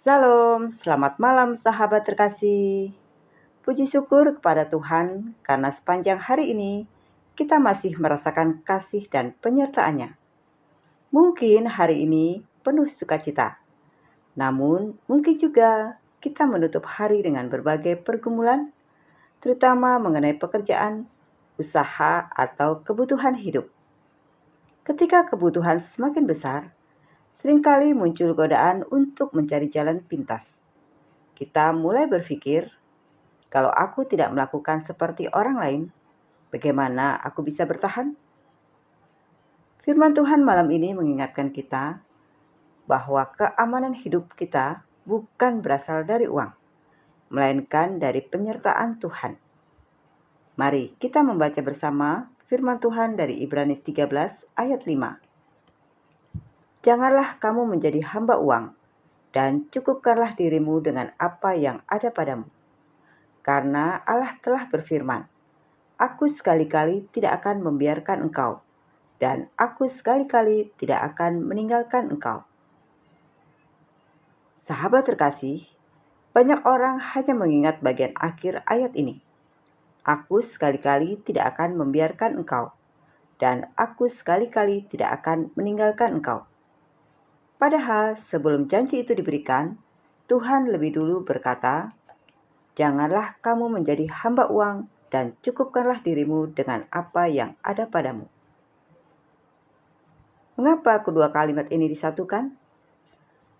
Salam, selamat malam sahabat terkasih. Puji syukur kepada Tuhan karena sepanjang hari ini kita masih merasakan kasih dan penyertaan-Nya. Mungkin hari ini penuh sukacita, namun mungkin juga kita menutup hari dengan berbagai pergumulan, terutama mengenai pekerjaan, usaha, atau kebutuhan hidup. Ketika kebutuhan semakin besar, seringkali muncul godaan untuk mencari jalan pintas. Kita mulai berpikir, kalau aku tidak melakukan seperti orang lain, bagaimana aku bisa bertahan? Firman Tuhan malam ini mengingatkan kita bahwa keamanan hidup kita bukan berasal dari uang, melainkan dari penyertaan Tuhan. Mari kita membaca bersama firman Tuhan dari Ibrani 13 ayat 5. Janganlah kamu menjadi hamba uang, dan cukupkanlah dirimu dengan apa yang ada padamu. Karena Allah telah berfirman, Aku sekali-kali tidak akan membiarkan engkau, dan aku sekali-kali tidak akan meninggalkan engkau. Sahabat terkasih, banyak orang hanya mengingat bagian akhir ayat ini. Aku sekali-kali tidak akan membiarkan engkau, dan aku sekali-kali tidak akan meninggalkan engkau. Padahal sebelum janji itu diberikan, Tuhan lebih dulu berkata, Janganlah kamu menjadi hamba uang dan cukupkanlah dirimu dengan apa yang ada padamu. Mengapa kedua kalimat ini disatukan?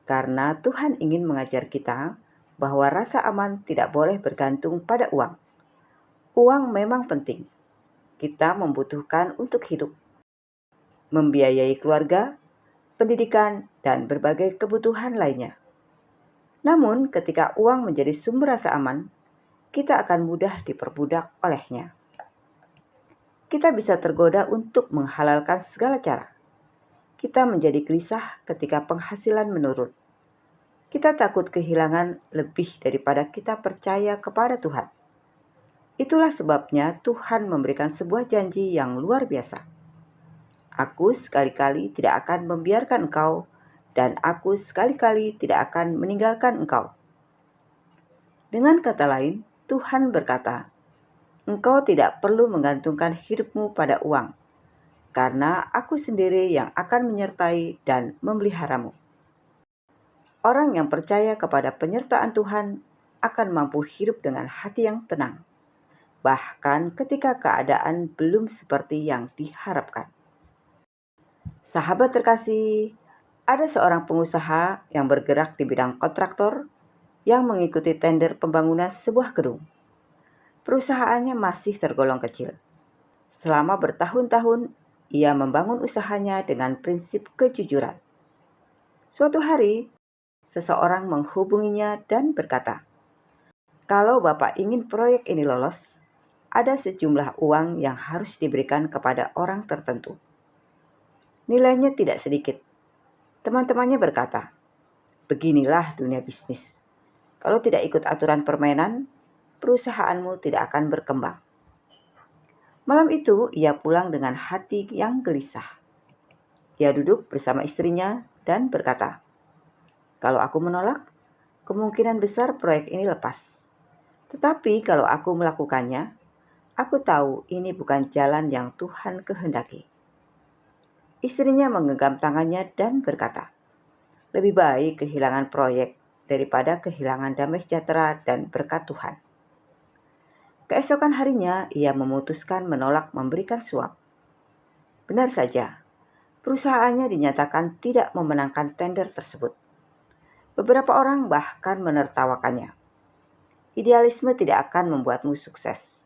Karena Tuhan ingin mengajar kita bahwa rasa aman tidak boleh bergantung pada uang. Uang memang penting. Kita membutuhkan untuk hidup, membiayai keluarga, pendidikan, dan berbagai kebutuhan lainnya. Namun, ketika uang menjadi sumber rasa aman, kita akan mudah diperbudak olehnya. Kita bisa tergoda untuk menghalalkan segala cara. Kita menjadi gelisah ketika penghasilan menurun. Kita takut kehilangan lebih daripada kita percaya kepada Tuhan. Itulah sebabnya Tuhan memberikan sebuah janji yang luar biasa. Aku sekali-kali tidak akan membiarkan engkau, dan aku sekali-kali tidak akan meninggalkan engkau. Dengan kata lain, Tuhan berkata, engkau tidak perlu menggantungkan hidupmu pada uang, karena aku sendiri yang akan menyertai dan memeliharamu. Orang yang percaya kepada penyertaan Tuhan akan mampu hidup dengan hati yang tenang, bahkan ketika keadaan belum seperti yang diharapkan. Sahabat terkasih, ada seorang pengusaha yang bergerak di bidang kontraktor yang mengikuti tender pembangunan sebuah gedung. Perusahaannya masih tergolong kecil. Selama bertahun-tahun, ia membangun usahanya dengan prinsip kejujuran. Suatu hari, seseorang menghubunginya dan berkata, "Kalau Bapak ingin proyek ini lolos, ada sejumlah uang yang harus diberikan kepada orang tertentu. Nilainya tidak sedikit." Teman-temannya berkata, "Beginilah dunia bisnis. Kalau tidak ikut aturan permainan, perusahaanmu tidak akan berkembang." Malam itu ia pulang dengan hati yang gelisah. Ia duduk bersama istrinya dan berkata, "Kalau aku menolak, kemungkinan besar proyek ini lepas. Tetapi kalau aku melakukannya, aku tahu ini bukan jalan yang Tuhan kehendaki." Istrinya menggenggam tangannya dan berkata, "Lebih baik kehilangan proyek daripada kehilangan damai sejahtera dan berkat Tuhan." Keesokan harinya, ia memutuskan menolak memberikan suap. Benar saja, perusahaannya dinyatakan tidak memenangkan tender tersebut. Beberapa orang bahkan menertawakannya. Idealisme tidak akan membuatmu sukses.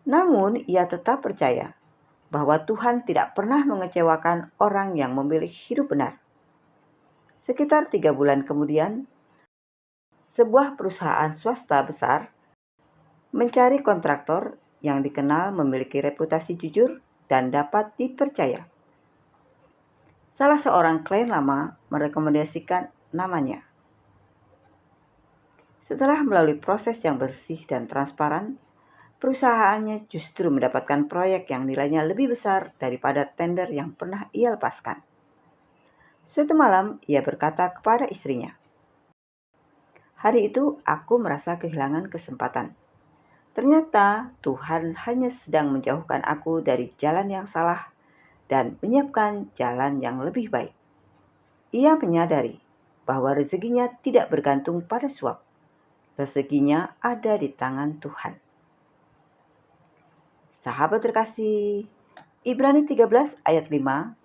Namun, ia tetap percaya bahwa Tuhan tidak pernah mengecewakan orang yang memilih hidup benar. Sekitar 3 bulan kemudian, sebuah perusahaan swasta besar mencari kontraktor yang dikenal memiliki reputasi jujur dan dapat dipercaya. Salah seorang klien lama merekomendasikan namanya. Setelah melalui proses yang bersih dan transparan, perusahaannya justru mendapatkan proyek yang nilainya lebih besar daripada tender yang pernah ia lepaskan. Suatu malam, ia berkata kepada istrinya, Hari itu aku merasa kehilangan kesempatan. Ternyata Tuhan hanya sedang menjauhkan aku dari jalan yang salah dan menyiapkan jalan yang lebih baik. Ia menyadari bahwa rezekinya tidak bergantung pada suap. Rezekinya ada di tangan Tuhan. Sahabat terkasih, Ibrani 13 ayat 5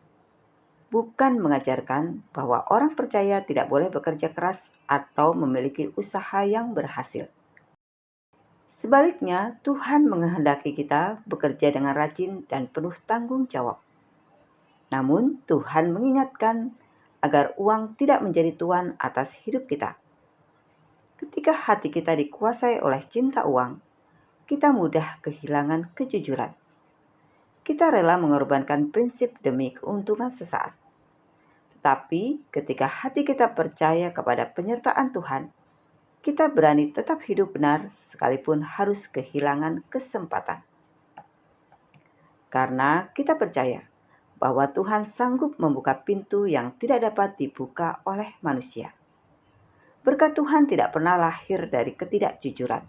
bukan mengajarkan bahwa orang percaya tidak boleh bekerja keras atau memiliki usaha yang berhasil. Sebaliknya, Tuhan menghendaki kita bekerja dengan rajin dan penuh tanggung jawab. Namun, Tuhan mengingatkan agar uang tidak menjadi tuan atas hidup kita. Ketika hati kita dikuasai oleh cinta uang, kita mudah kehilangan kejujuran. Kita rela mengorbankan prinsip demi keuntungan sesaat. Tetapi ketika hati kita percaya kepada penyertaan Tuhan, kita berani tetap hidup benar sekalipun harus kehilangan kesempatan. Karena kita percaya bahwa Tuhan sanggup membuka pintu yang tidak dapat dibuka oleh manusia. Berkat Tuhan tidak pernah lahir dari ketidakjujuran.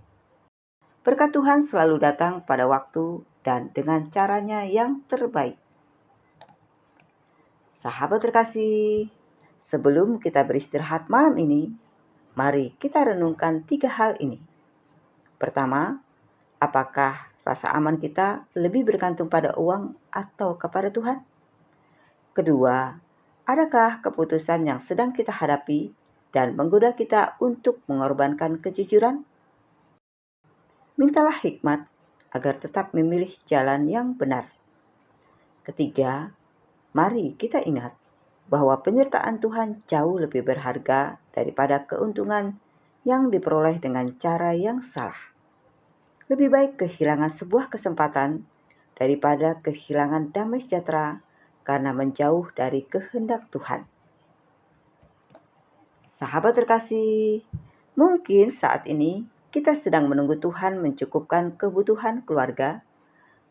Berkat Tuhan selalu datang pada waktu dan dengan caranya yang terbaik. Sahabat terkasih, sebelum kita beristirahat malam ini, mari kita renungkan 3 hal ini. Pertama, apakah rasa aman kita lebih bergantung pada uang atau kepada Tuhan? Kedua, adakah keputusan yang sedang kita hadapi dan menggoda kita untuk mengorbankan kejujuran? Mintalah hikmat agar tetap memilih jalan yang benar. Ketiga, mari kita ingat bahwa penyertaan Tuhan jauh lebih berharga daripada keuntungan yang diperoleh dengan cara yang salah. Lebih baik kehilangan sebuah kesempatan daripada kehilangan damai sejahtera karena menjauh dari kehendak Tuhan. Sahabat terkasih, mungkin saat ini kita sedang menunggu Tuhan mencukupkan kebutuhan keluarga,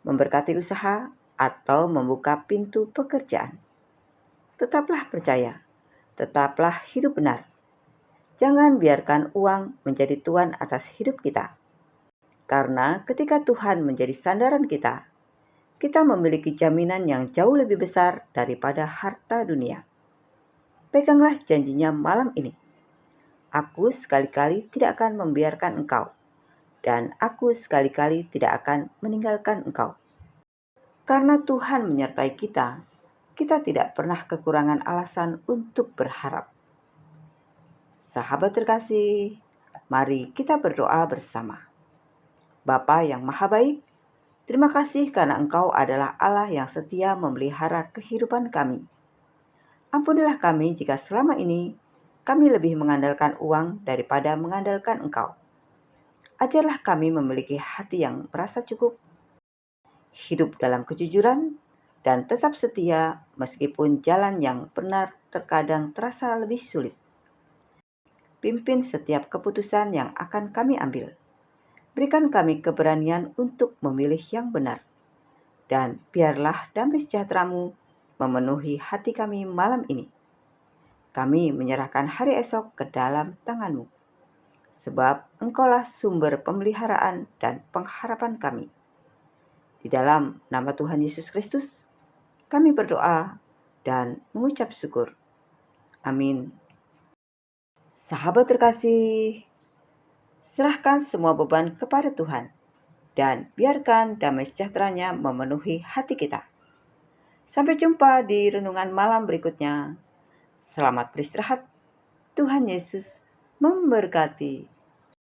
memberkati usaha, atau membuka pintu pekerjaan. Tetaplah percaya, tetaplah hidup benar. Jangan biarkan uang menjadi tuan atas hidup kita. Karena ketika Tuhan menjadi sandaran kita, kita memiliki jaminan yang jauh lebih besar daripada harta dunia. Peganglah janjinya malam ini. Aku sekali-kali tidak akan membiarkan engkau, dan aku sekali-kali tidak akan meninggalkan engkau. Karena Tuhan menyertai kita, kita tidak pernah kekurangan alasan untuk berharap. Sahabat terkasih, mari kita berdoa bersama. Bapa yang Maha Baik, terima kasih karena Engkau adalah Allah yang setia memelihara kehidupan kami. Ampunilah kami jika selama ini kami lebih mengandalkan uang daripada mengandalkan Engkau. Ajarlah kami memiliki hati yang merasa cukup, hidup dalam kejujuran, dan tetap setia meskipun jalan yang benar terkadang terasa lebih sulit. Pimpin setiap keputusan yang akan kami ambil. Berikan kami keberanian untuk memilih yang benar. Dan biarlah damai sejahtera-Mu memenuhi hati kami malam ini. Kami menyerahkan hari esok ke dalam tangan-Mu. Sebab Engkaulah sumber pemeliharaan dan pengharapan kami. Di dalam nama Tuhan Yesus Kristus, kami berdoa dan mengucap syukur. Amin. Sahabat terkasih, serahkan semua beban kepada Tuhan dan biarkan damai sejahtera-Nya memenuhi hati kita. Sampai jumpa di renungan malam berikutnya. Selamat beristirahat. Tuhan Yesus memberkati.